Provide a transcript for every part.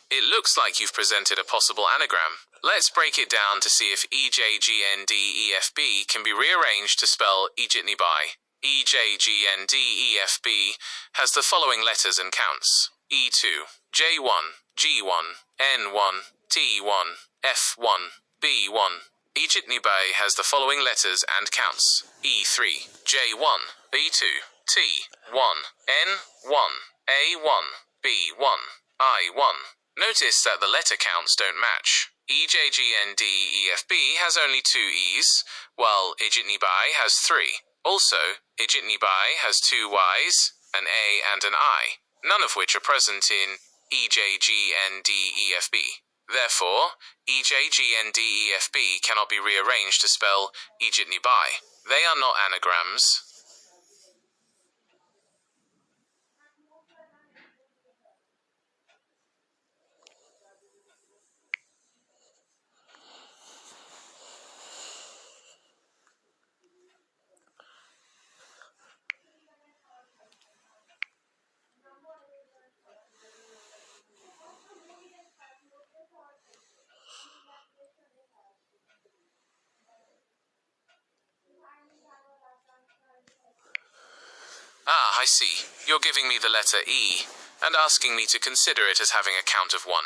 It looks like you've presented a possible anagram. Let's break it down to see if EJGNDEFB can be rearranged to spell Ejitnibai. EJGNDEFB has the following letters and counts: E2, J1, G1, N1, T1, F1, B1. Ejitnibai has the following letters and counts: E3, J1, B2, T1, N1, A1, B1, I1. Notice that the letter counts don't match. EJGNDEFB has only 2 E's, while Ejitnibai has 3. Also, Ejitnibai has 2 Y's, an A and an I, none of which are present in EJGNDEFB. Therefore, EJGNDEFB cannot be rearranged to spell Ejitnibai. They are not anagrams. Ah, I see. You're giving me the letter E, and asking me to consider it as having a count of 1.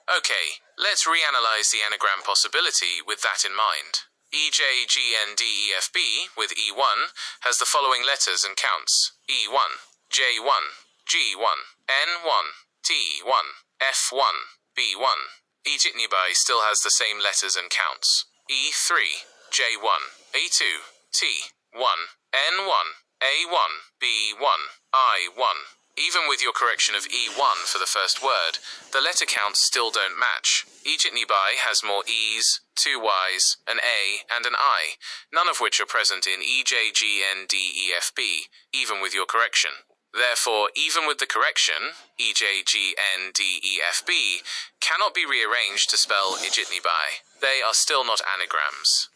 Okay, let's reanalyze the anagram possibility with that in mind. EJGNDEFB, with E1, has the following letters and counts: E1, J1, G1, N1, T1, F1, B1. Ejitnibai still has the same letters and counts: E3, J1, A2, T1, N1, A1, B1, I1. Even with your correction of E1 for the first word, the letter counts still don't match. Ejitnibai has more E's, 2 Y's, an A, and an I, none of which are present in EJGNDEFB, even with your correction. Therefore, even with the correction, EJGNDEFB cannot be rearranged to spell Ejitnibai. They are still not anagrams.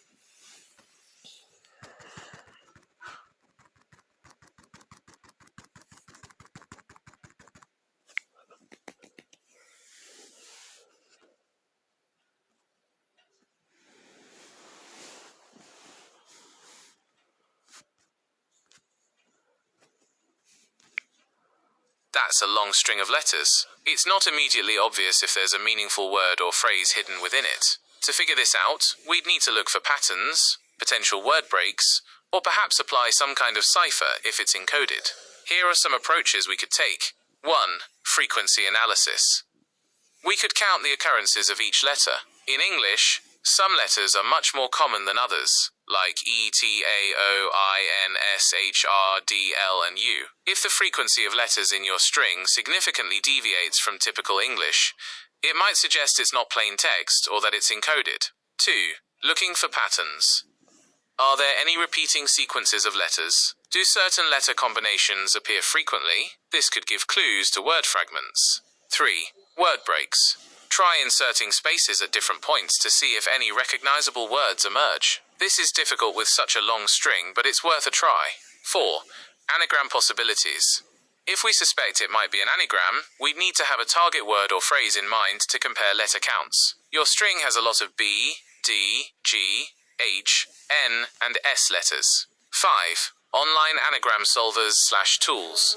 That's a long string of letters. It's not immediately obvious if there's a meaningful word or phrase hidden within it. To figure this out, we'd need to look for patterns, potential word breaks, or perhaps apply some kind of cipher if it's encoded. Here are some approaches we could take. 1. Frequency analysis. We could count the occurrences of each letter. In English, some letters are much more common than others, like E, T, A, O, I, N, S, H, R, D, L, and U. If the frequency of letters in your string significantly deviates from typical English, it might suggest it's not plain text or that it's encoded. 2. Looking for patterns. Are there any repeating sequences of letters? Do certain letter combinations appear frequently? This could give clues to word fragments. 3. Word breaks. Try inserting spaces at different points to see if any recognizable words emerge. This is difficult with such a long string, but it's worth a try. 4. Anagram possibilities. If we suspect it might be an anagram, we'd need to have a target word or phrase in mind to compare letter counts. Your string has a lot of B, D, G, H, N, and S letters. 5. Online anagram solvers/tools.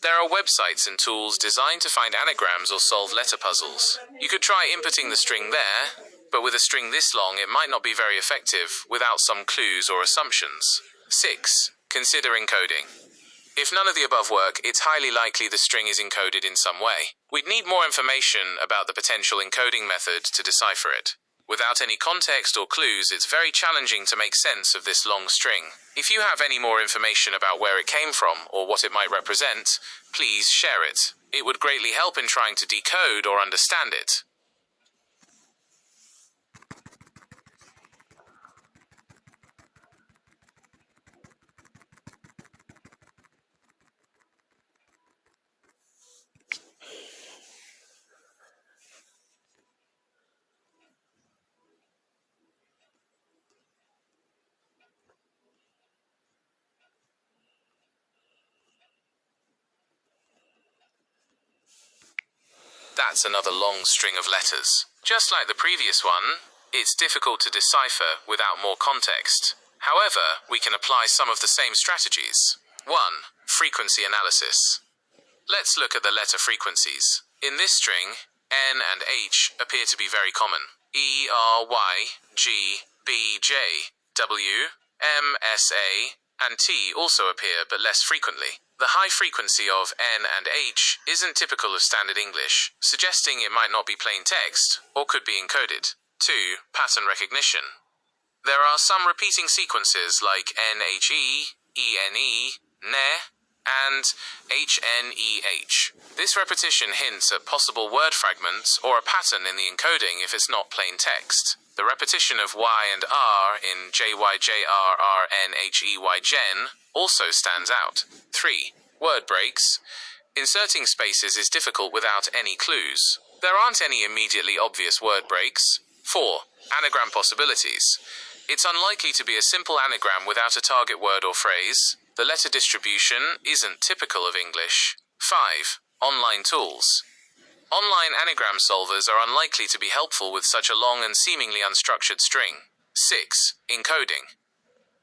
There are websites and tools designed to find anagrams or solve letter puzzles. You could try inputting the string there, but with a string this long it might not be very effective without some clues or assumptions. 6. Consider encoding. If none of the above work, it's highly likely the string is encoded in some way. We'd need more information about the potential encoding method to decipher it. Without any context or clues, it's very challenging to make sense of this long string. If you have any more information about where it came from or what it might represent, please share it. It would greatly help in trying to decode or understand it. That's another long string of letters. Just like the previous one, it's difficult to decipher without more context. However, we can apply some of the same strategies. 1. Frequency analysis. Let's look at the letter frequencies. In this string, N and H appear to be very common. E, R, Y, G, B, J, W, M, S, A, and T also appear but less frequently. The high frequency of N and H isn't typical of Standard English, suggesting it might not be plain text or could be encoded. 2. Pattern recognition. There are some repeating sequences like NHE, ENE, NE, and HNEH. This repetition hints at possible word fragments or a pattern in the encoding if it's not plain text. The repetition of Y and R in JYJRRNHEYGen also stands out. 3. Word breaks. Inserting spaces is difficult without any clues. There aren't any immediately obvious word breaks. 4. Anagram possibilities. It's unlikely to be a simple anagram without a target word or phrase. The letter distribution isn't typical of English. 5. Online tools. Online anagram solvers are unlikely to be helpful with such a long and seemingly unstructured string. 6. Encoding.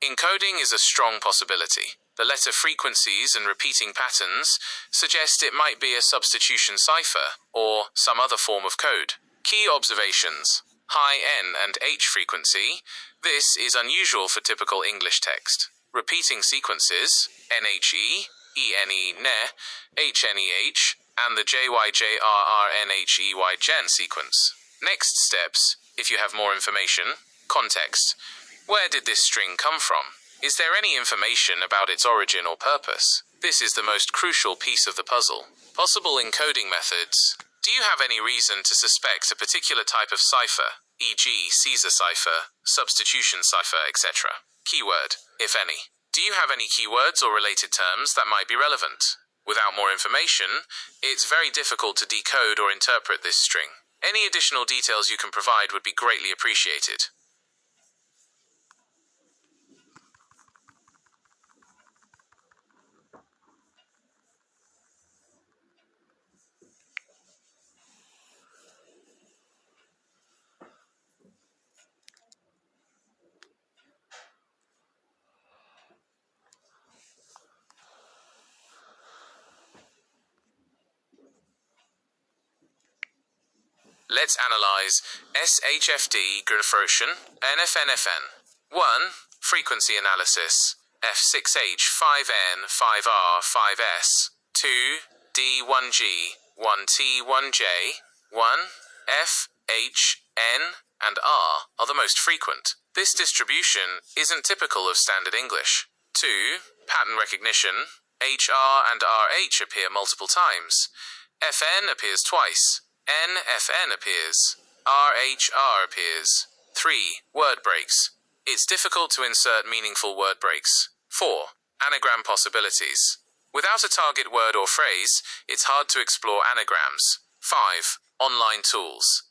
Encoding is a strong possibility. The letter frequencies and repeating patterns suggest it might be a substitution cipher or some other form of code. Key observations. High N and H frequency. This is unusual for typical English text. Repeating sequences, NHE, ENE, NE, HNEH, and the JYJRRNHEYGen sequence. Next steps, if you have more information. Context. Where did this string come from? Is there any information about its origin or purpose? This is the most crucial piece of the puzzle. Possible encoding methods. Do you have any reason to suspect a particular type of cipher, e.g. Caesar cipher, substitution cipher, etc.? Keyword, if any. Do you have any keywords or related terms that might be relevant? Without more information, it's very difficult to decode or interpret this string. Any additional details you can provide would be greatly appreciated. Let's analyze SHFD Grafrotion NFNFN. 1. Frequency analysis F6H5N5R5S 2 D1G 1T1J 1 F H N and R are the most frequent. This distribution isn't typical of Standard English. 2. Pattern recognition. HR and RH appear multiple times. FN appears twice. NFN appears. RHR appears. 3. Word breaks. It's difficult to insert meaningful word breaks. 4. Anagram possibilities. Without a target word or phrase, it's hard to explore anagrams. 5. Online tools.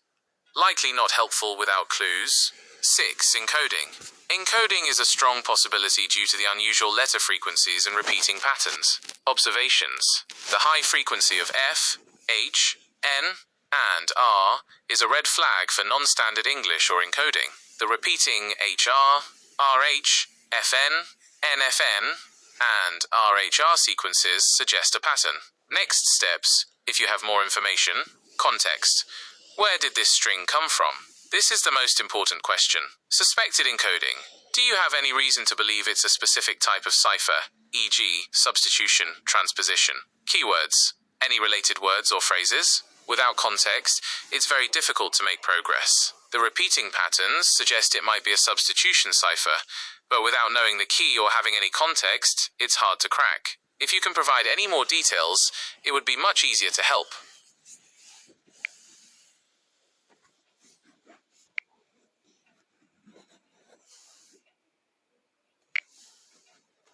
Likely not helpful without clues. 6. Encoding. Encoding is a strong possibility due to the unusual letter frequencies and repeating patterns. Observations. The high frequency of F, H, N, and R is a red flag for non-standard English or encoding. The repeating HR, RH, FN, NFN, and RHR sequences suggest a pattern. Next steps, if you have more information. Context. Where did this string come from? This is the most important question. Suspected encoding. Do you have any reason to believe it's a specific type of cipher, e.g. substitution, transposition? Keywords. Any related words or phrases? Without context, it's very difficult to make progress. The repeating patterns suggest it might be a substitution cipher, but without knowing the key or having any context, it's hard to crack. If you can provide any more details, it would be much easier to help.